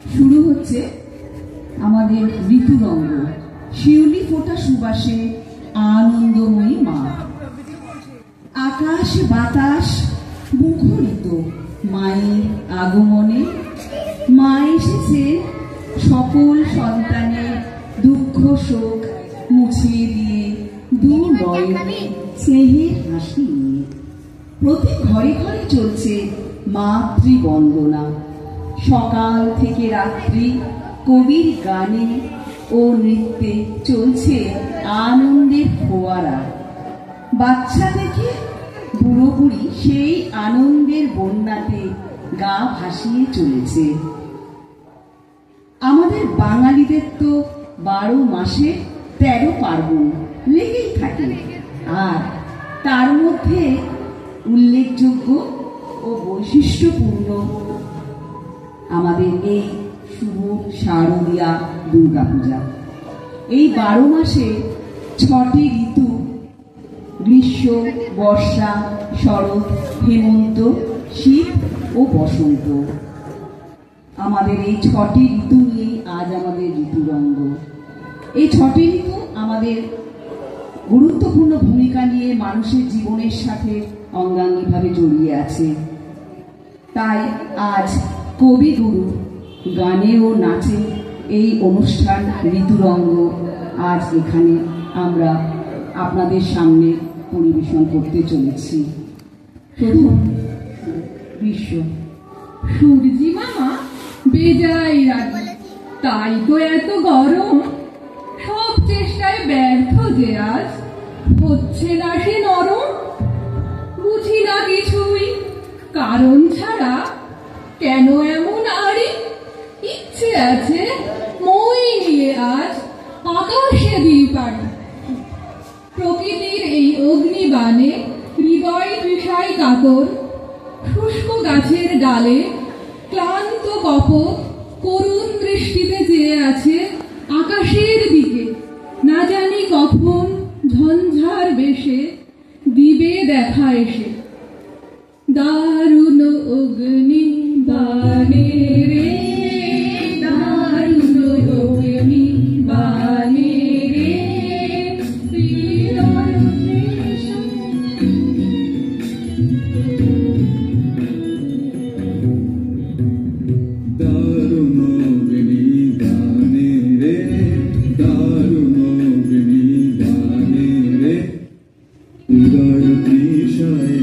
শুরু হচ্ছে আমাদের ঋতুরঙ্গ। শিউলি ফোটা সুবাসে আনন্দময়ী মা। আকাশ বাতাস মুখরিত মায়ের আগমনে। মা এসেছে সকল সন্তানের দুঃখ শোক মুছিয়ে দিয়ে দু নয়নে স্নেহের হাসি নিয়ে। প্রতি ঘরে ঘরে চলছে মাতৃবন্দনা। সকাল থেকে রাত্রি কবির গানে ও নৃত্যে চলছে আনন্দের ফোয়ারা। বাচ্চা থেকে বুড়ো বুড়ি সেই আনন্দের বন্যাতে গা ভাসিয়ে চলেছে। আমাদের বাঙালিদের তো 12 মাসে 13 পার্বণ লেগেই থাকে, আর তার মধ্যে উল্লেখযোগ্য ও বৈশিষ্ট্যপূর্ণ আমাদের এই শুভ শারদীয়া দুর্গাপূজা। এই 12 মাসে 6টি ঋতু, গ্রীষ্ম, বর্ষা, শরৎ, হেমন্ত, শীত ও বসন্ত। আমাদের এই 6টি ঋতু নিয়েই আজ আমাদের ঋতুরঙ্গ। এই 6টি ঋতু আমাদের গুরুত্বপূর্ণ ভূমিকা নিয়ে মানুষের জীবনের সাথে অঙ্গাঙ্গিভাবে জড়িয়ে আছে। তাই আজ কবিগুরু গানে ও নাচে এই অনুষ্ঠান ঋতুরঙ্গ আজ এখানে আমরা আপনাদের সামনে পরিবেশন করতে চলেছি। প্রথম গ্রীষ্ম। সূর্যি মামা বেজায় রাগে, তাই তো এত গরম। সব চেষ্টায় ব্যর্থ যে আজ হচ্ছে না সে নরম। বুঝি না কিছুই কারণ ছাড়া কেন এমন আড়ি। ইচ্ছে আছে মই নিয়ে আজ আকাশে দিই পারি। প্রকৃতির এই অগ্নিবাণে হৃদয় তৃষায় কাতর। শুষ্ক গাছের ডালে ক্লান্ত কপোত করুণ দৃষ্টিতে চেয়ে আছে আকাশের দিকে। না জানি কখন ঝঞ্ঝার বেশে দিবে দেখা এসে। দারুণ অগ্নি বাণে রে, দারুণ অগ্নি বাণে রে, উদয় তৃষায়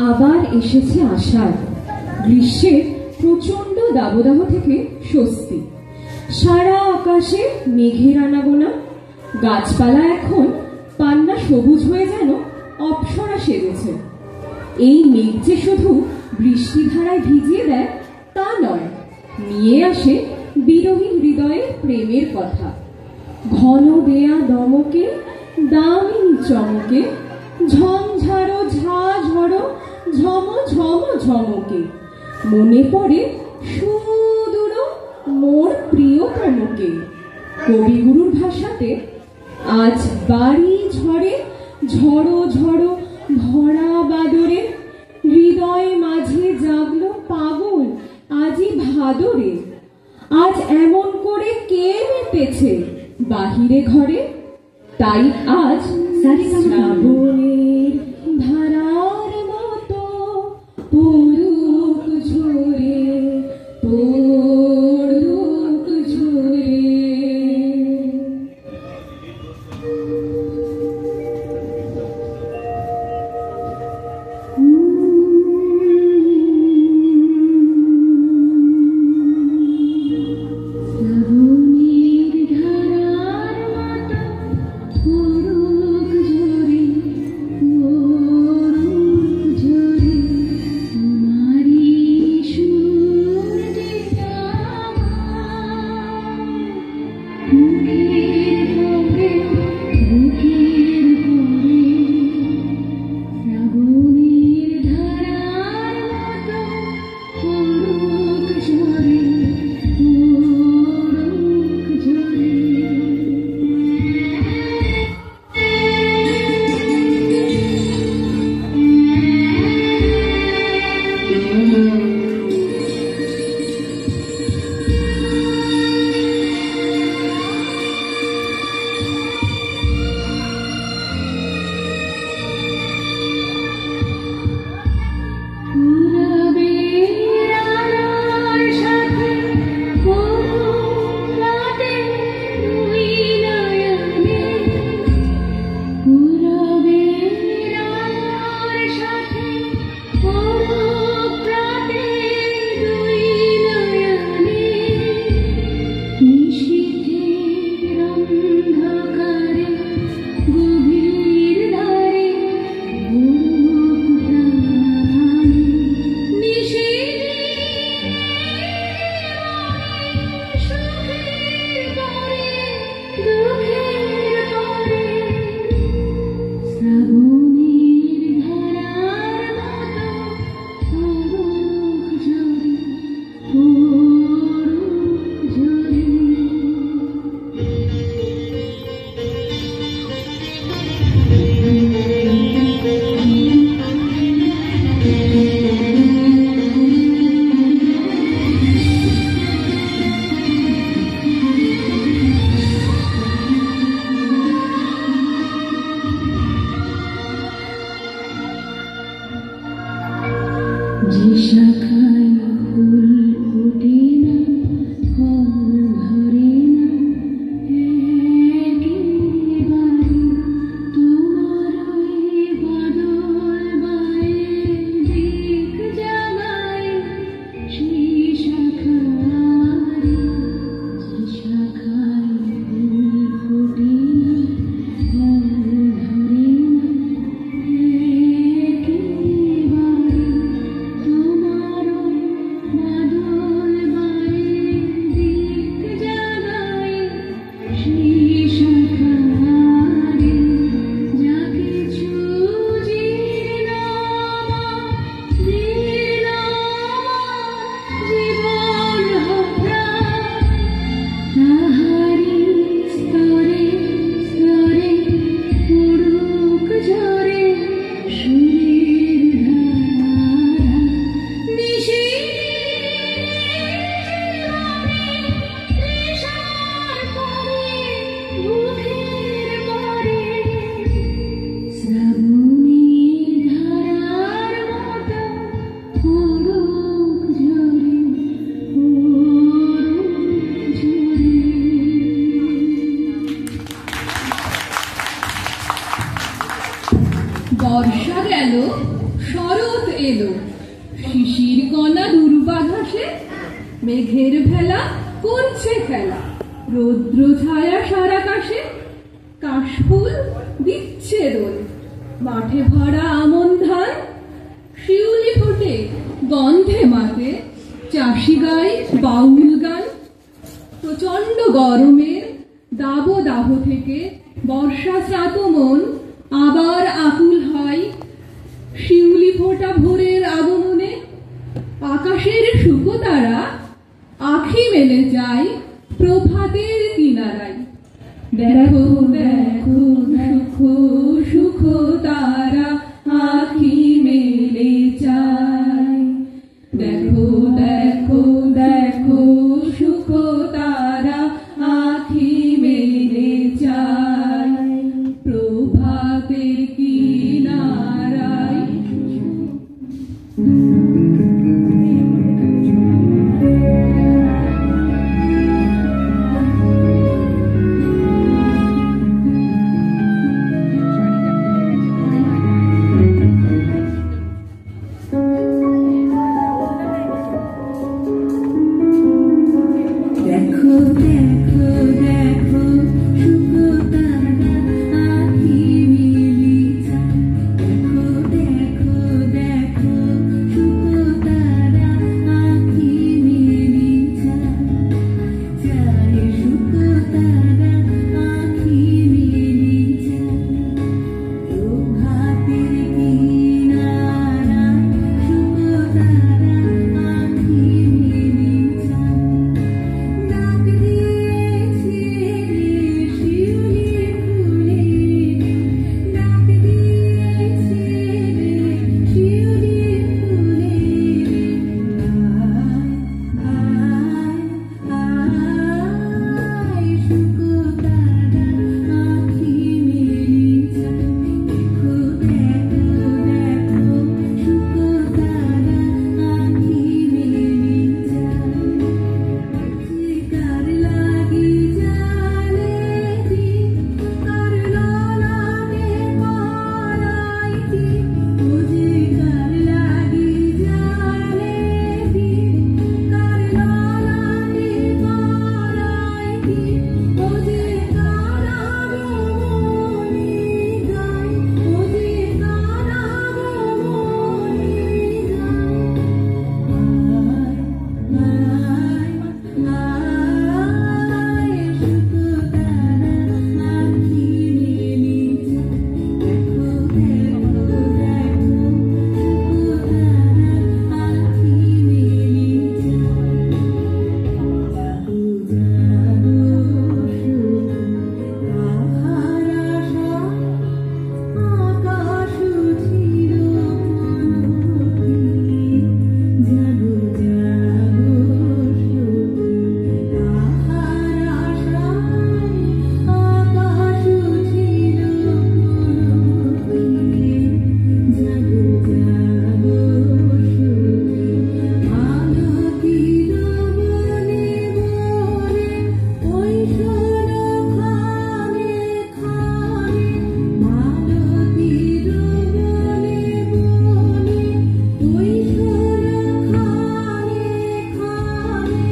আবার এসেছে আষাঢ়, গ্রীষ্মের প্রচন্ড দাবদাহ থেকে স্বস্তি। সারা আকাশে মেঘের আনাগোনা, গাছপালা এখন পান্না সবুজ হয়ে যেন অপ্সরা সেজেছে। এই মেঘ যে শুধু বৃষ্টিধারায় ভিজিয়ে দেয় তা নয়, নিয়ে আসে বিরহী হৃদয়ে প্রেমের কথা। ঘন দেয়া দমকে, দামিনী চমকে, ঝঞ্ঝাড়ো ঝাঝড়ো ঝম ঝম ঝমকে, মনে পড়ে সুদূর মোর প্রিয়তমকে। কবিগুরুর ভাষাতে, আজ বাড়ি ঝড়ে ঝড়ো ঝড়ো ভরা বাদরে, হৃদয় মাঝে জাগলো পাগল আজি ভাদরে। আজ এমন করে কে মেতেছে বাহিরে ঘরে, তাই আজ শ্রাবণের ধারার মতো পড়ুক ঝরে, পড়ুক ঝরে। শরৎ এলো, শিশির কণা দুর্বাঘাসে, মেঘের ভেলা করছে খেলা, রৌদ্র ছায়া সারাকাশে, কাশফুল দিচ্ছে দোল, মাঠে ভরা আমন ধান, শিউলি ফোটে গন্ধে মাতে, চাষি গায় বাউল গান। প্রচন্ড গরমের দাবদাহ থেকে বর্ষা স্রাত মন আবার আকুল হয়, শিউলি ফোটা ভোরের আগমনে, আকাশের শুকতারা আঁখি মেলে যায় প্রভাতের কিনারায়। দেখো দেখো সুখো সুখো তারা আঁখি মেলে যায়, দেখো দেখো দেখো সুখো তারা আঁখি মেলে যায় প্রভাতের কিনারায়। দেখো দেখো দেখো শুকো তারা আঁখি মেলে যায়, দেখো দেখো দেখো শুকো তারা আঁখি মেলে যায়, যায় শুকো তারা আঁখি মেলে যায় প্রভাতের কিনারায়, শুকো তারা আঁখি মেলে যায়। ডাক দিয়েছে রে শিউলি ফুলে, ডাক দিয়েছে রে শিউলি ফুলে, আয় আয় শুকো তারা আঁখি মেলে যায়, দেখো দেখো দেখো শুকো তারা আঁখি মেলে যায়। কার লাগি জালে দি, কার ললাটে পরাইতি, ও যে কার লাগি জালে দি, কার ললাটে পরাইতি, ও যে কার আগমনী গায়, ও যে কার আগমনী গায়। আয় শুকো তারা আঁখি মেলে যায়, দেখো দেখো দেখো শুকো তারা আঁখি মেলে যায়। জাগো জাগো শুকো তাহার আশা, আকাশ ছিল কোনটি, জাগো জাগো শুকো তাহার আশা, আকাশ ছিল কোনটি, জাগো জাগো শুকো আলোকিত বনে বনে, ওই শোনো খানে খানে, মালতীর বনে বনে, ওই শোনো খানে খানে,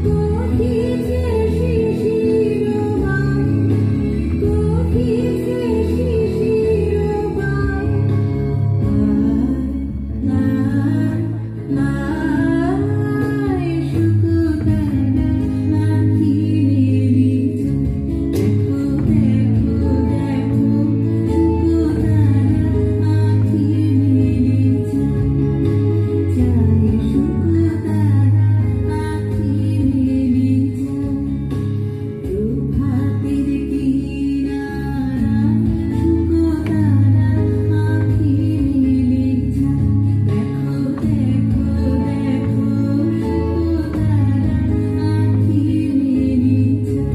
কহিছে শিশির বাই, কহিছে শিশির বাই। আয় শুকো তারা আঁখি মেলে যায়, দেখো দেখো দেখো শুকো তারা আঁখি মেলে যায়, যায় শুকো তারা আঁখি মেলে যায় প্রভাতের কিনারায়, শুকো তারা আঁখি মেলে যায়, দেখো দেখো দেখো শুকো তারা আঁখি মেলে যায়।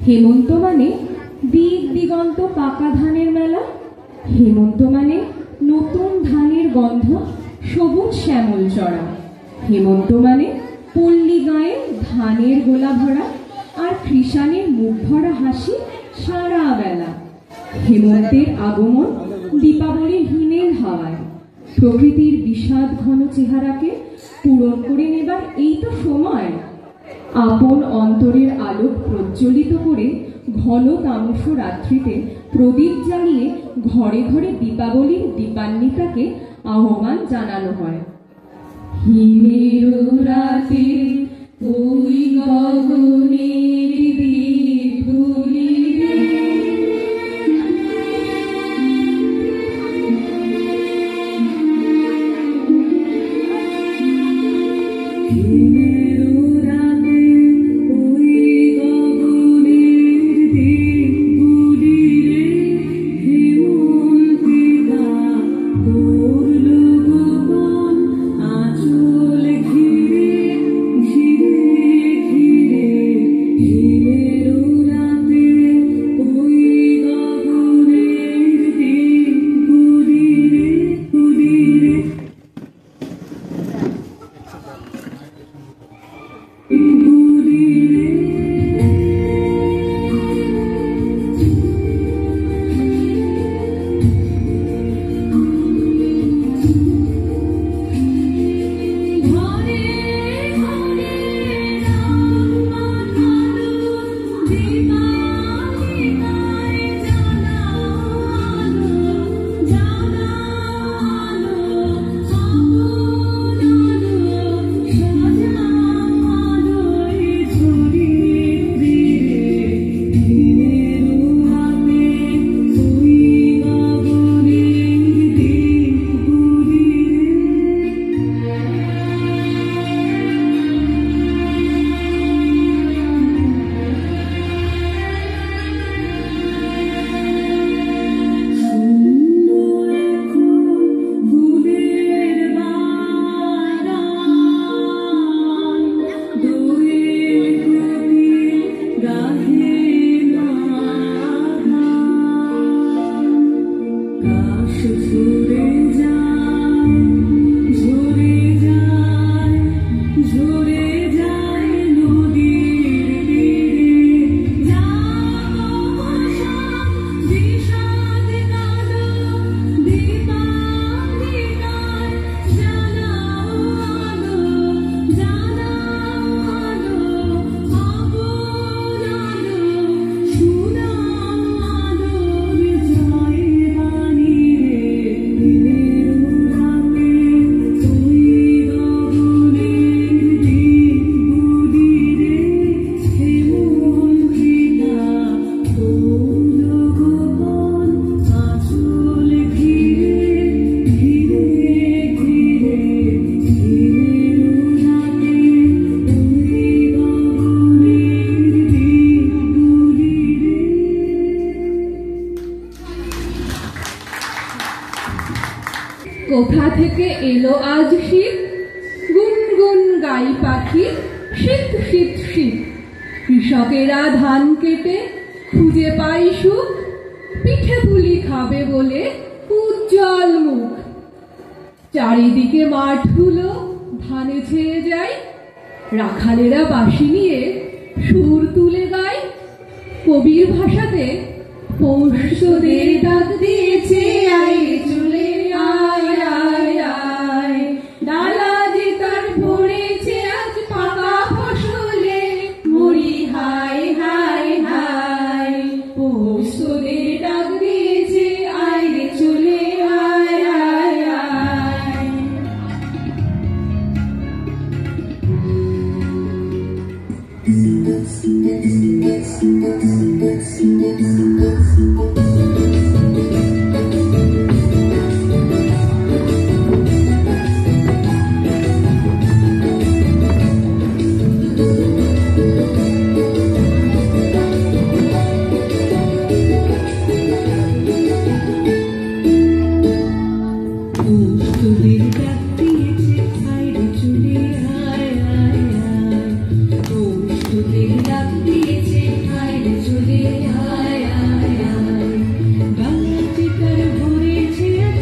হেমন্ত মানে দিক দিগন্ত পাকা ধানের মেলা, হেমন্ত মানে নতুন ধানের গন্ধ, সবুজ শ্যামল চড়া। হেমন্ত মানে পল্লী গায়ে ধানের গোলা ভরা আর কৃষাণের মুখ ভরা হাসি সারা বেলা। হেমন্তের আগমন দীপাবলির হিমেল হাওয়ায় প্রকৃতির বিষাদ ঘন চেহারাকে পূরণ করে নেবার এই তো সময়। আপন অন্তরের আলোক প্রজ্বলিত করে ঘন তামস রাত্রিতে প্রদীপ জ্বালিয়ে ঘরে ঘরে দীপাবলির দীপান্বিতাকে আহ্বান জানানো হয়। হিমের রাতে ওই গগনের দীপগুলি রে, হিমের রাতে ওই গগনের দীপগুলি রে, হেমন্তিকা করল গোপন আঁচল ঘিরে ঘিরে ঘিরে। হিমের রাতে ওই গগনের দীপগুলি রে, গুলি রে, গুলি রে। ঘরে ঘরে রং মাখানো দীপাবলির জানালো, জানালো আপন সাজানোয় ছড়িয়ে দিলে। হিমের রাতে ওই গগনের দীপগুলি রে। শূন্য এখন ফুলের বাগান, দোয়েল কোকিল গাহে গান। কাশ ঝরে যায়, ঝরে যায়, ঝরে যায় নদীর তীরে। জাগো ভাষা বিষাদ কালো দীপান্বিতার জানাও আলো, জানাও আলো আপন আলো, শোনাও আলোর জয়বাণী রে। হিমের রাতে ওই গগনের দীপগুলি রে, হেমন্তিকা করল গোপন আঁচল ঘিরে ঘিরে ঘিরে। হিমের রাতে ওই গগনের দীপগুলি রে। কোথা থেকে এলো আজ শীত, গুনগুন গাই পাখি শীত শীত শীত। কৃষকেরা ধান কেটে খুঁজে পাই সুখ, পিঠে পুলি খাবে বলে উজ্জ্বল মুখ। চারিদিকে মাঠগুলো ধানে ছেয়ে যায়, রাখালেরা বাঁশি নিয়ে সুর তুলে গায়। কবির ভাষাতে পৌষ তোদের ডাক দিয়েছে, আয় রে চলে আয় আয় আয়। ডালা যে তার ভরেছে আজ পাকা ফসলে, মরি হায় হায় হায়। পৌষ তোদের ডাক দিয়েছে, আয় রে চলে আয় আয় আয়। তোদের ডাক দিয়েছে, আয় রে চলে আয় আয় আয়। তোদের ডাক দিয়েছে, আয় রে চলে আয় আয় আয়। ডালাতে তার ভরেছে আজ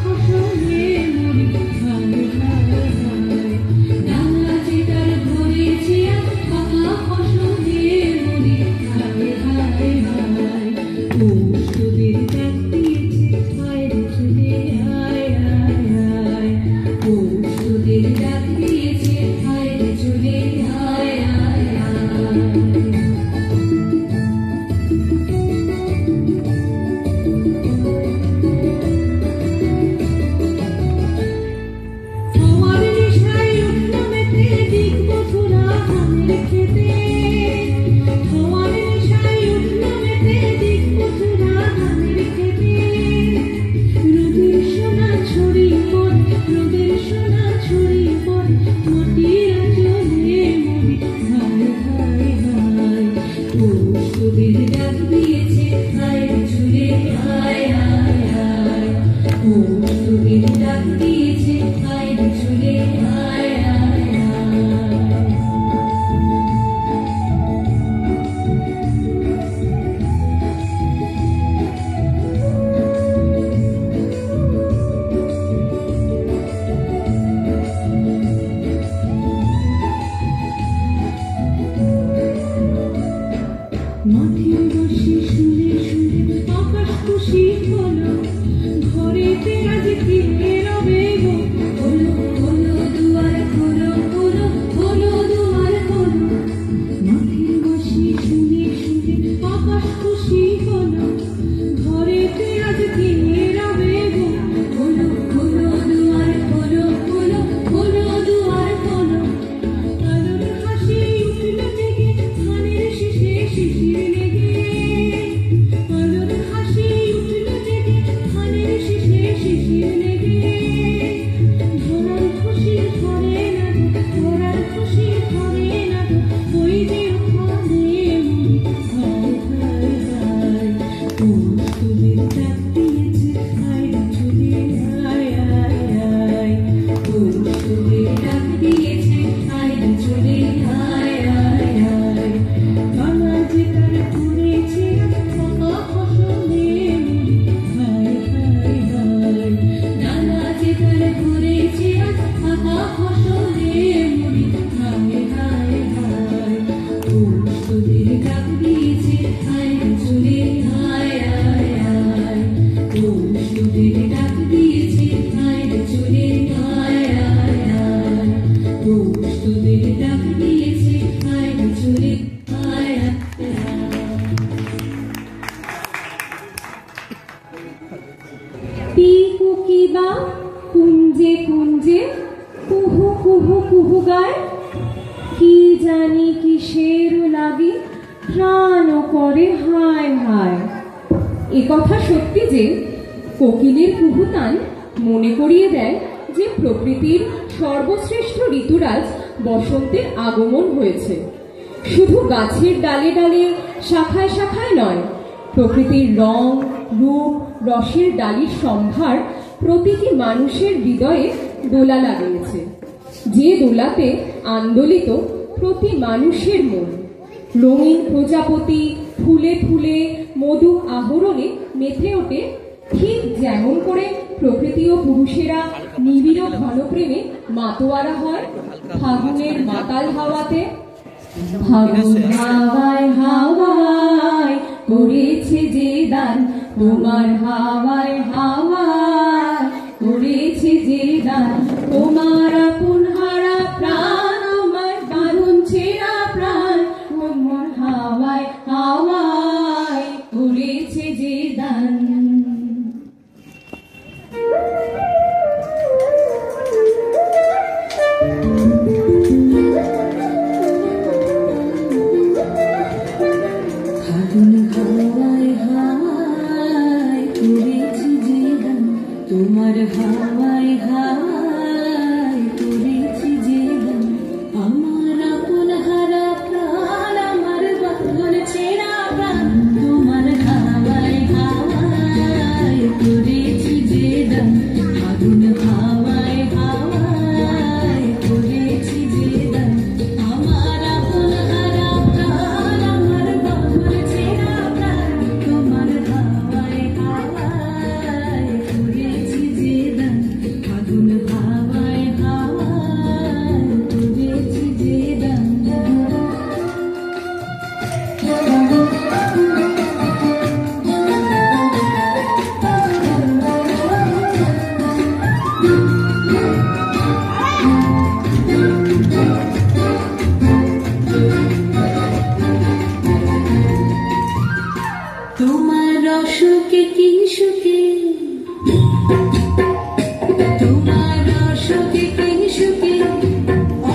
ফসলে, মরি হায় হায় হায়। তোদের ডাক দিয়েছে আয় রে চলে আয় আয় আয়। মাটির বসে শুনে শুনে আকাশ খুশি হলো, ঘরেতে আজ কি রবে গো, হলো হলো দুয়ার খোলো খোলো হলো দুয়ার খোলো। মাটির বসে শুনে শুনে আকাশ খুশি হলো, ঘরেতে আজ কি রবে গো, হলো হলো দুয়ার খোলো খোলো হলো দুয়ার খোলো। আলোর হাসি উঠল জেগে ধানের শীষে শিশির লেগে, আলোর হাসি উঠল জেগে ধানের শীষে শিশির লেগে। ধরার খুশি ধরে না গো, ধরার খুশি ধরে না গো, ওই যে ওখানে হায় হায় হায়। তোদের ডাক দিয়েছে আয় রে চলে আয় আয় আয়। তোদের ডাক দিয়েছে আয় রে চলে আয় আয় আয়। কানা যে তার করেছে ফাঁকা ফসলে হায় হায় হায়। নানা যে তার করেছে ফাঁকা ফসলে মুড়ি হায় হায় হায়। তোদের ডাক দিয়েছে আয় রে চলে আয় আয় আয়। তোদের ডাক দিয়েছে আয় রে চলে আয় আয় আয়। তোদের ডাক দিয়েছে আয় রে চলে আয় আয় আয়। পিকু কিবা কুঞ্জে কুঞ্জে কুহু কুহু কুহু গায়, কি জানি কিসের লাগি প্রাণ করে হায় হায়। এ কথা সত্যি যে কোকিলের কুহুতান মনে করিয়ে দেয় যে প্রকৃতির সর্বশ্রেষ্ঠ ঋতুরাজ বসন্তের আগমন হয়েছে। শুধু গাছের ডালে ডালে শাখায় শাখায় নয়, প্রকৃতির রং রূপ রসের ডালির সম্ভার প্রতিটি মানুষের হৃদয়ে দোলা লাগিয়েছে, যে দোলাতে আন্দোলিত প্রতি মানুষের মন। রঙিন প্রজাপতি ফুলে ফুলে মধু আহরণে মেতে ওঠে, ঠিক যেমন করে প্রকৃতি ও পুরুষেরা নিবিড় ঘনপ্রেমে মাতোয়ারা হয় ফাগুনের মাতাল হাওয়াতে। ফাগুন হাওয়ায় হাওয়ায় করেছে যে দান, তোমার হাওয়ায় হাওয়ায় করেছে যে দান। তোমার আপন হারা প্রাণ, তোমার বাঁধন ছেঁড়া প্রাণ, তোমার হাওয়ায় হাওয়ায় করেছে যে দান। ফাগুন হাওয়ায় হাওয়ায় করেছি যে গান, তোমার হাওয়ায় হাওয়ায় করেছি যে গান। আমার আপন হারা প্রাণ, আমার বাঁধন ছেঁড়া প্রাণ, তোমার হাওয়ায় হাওয়ায় করেছি যে গান। ফাগুন হাওয়ায় হাওয়ায় করেছি যে গান। আমার আপন হারা প্রাণ, আমার বাঁধন ছেঁড়া প্রাণ, তোমার হাওয়ায় হাওয়ায় করেছি যে গান। ফাগুন হাওয়ায় হাওয়ায় করেছি যে গান। তোমার রসকে কি সুখে, তোমার রসকে কি সুখে,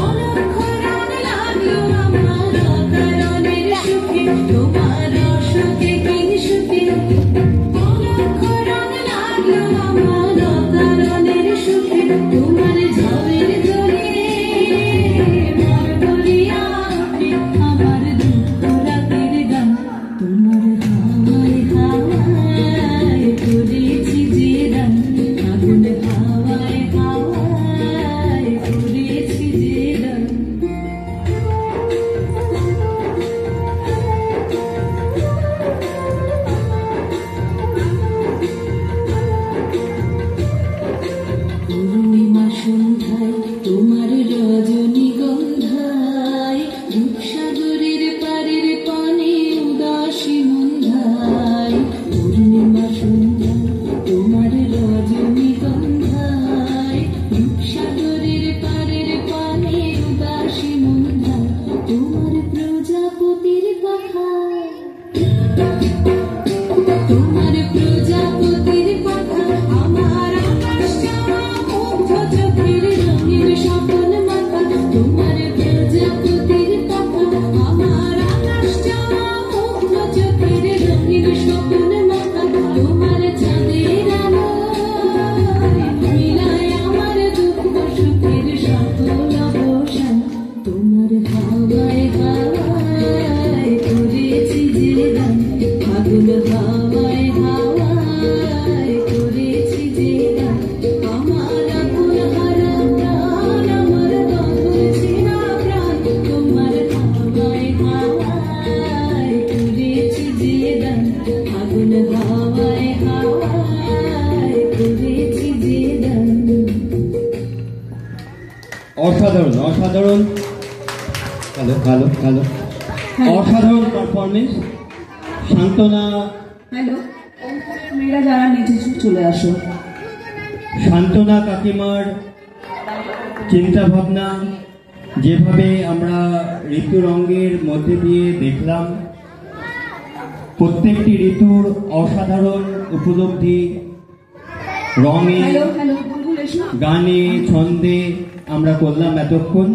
অলক্ষ রং লাগলো আমার অকারণের সুখে। তোমার রসকে কি সুখে, অলক্ষ রং লাগলো আমার অকারণের সুখে। তোমার ঝড়ের দোলে মন গলিয়া ওঠে আমার দুঃখ রাতের গান। তোমার হাওয়ায় হাওয়ায় করেছি যে দান, অসাধারণ অসাধারণ, হ্যালো হ্যালো হ্যালো, অসাধারণ পারফরমেন্স। সান্ত্বনা, হ্যালো, মেয়েরা যারা নেচেছো চলে আসো। সান্ত্বনা কাকিমার চিন্তা ভাবনা যেভাবে আমরা ঋতুরঙ্গের মধ্যে দিয়ে দেখলাম, প্রত্যেকটি ঋতুর অসাধারণ উপলব্ধি রঙে, হ্যালো হ্যালো, বুলবুল এসো। গানে, ছন্দে আমরা করলাম এতক্ষণ।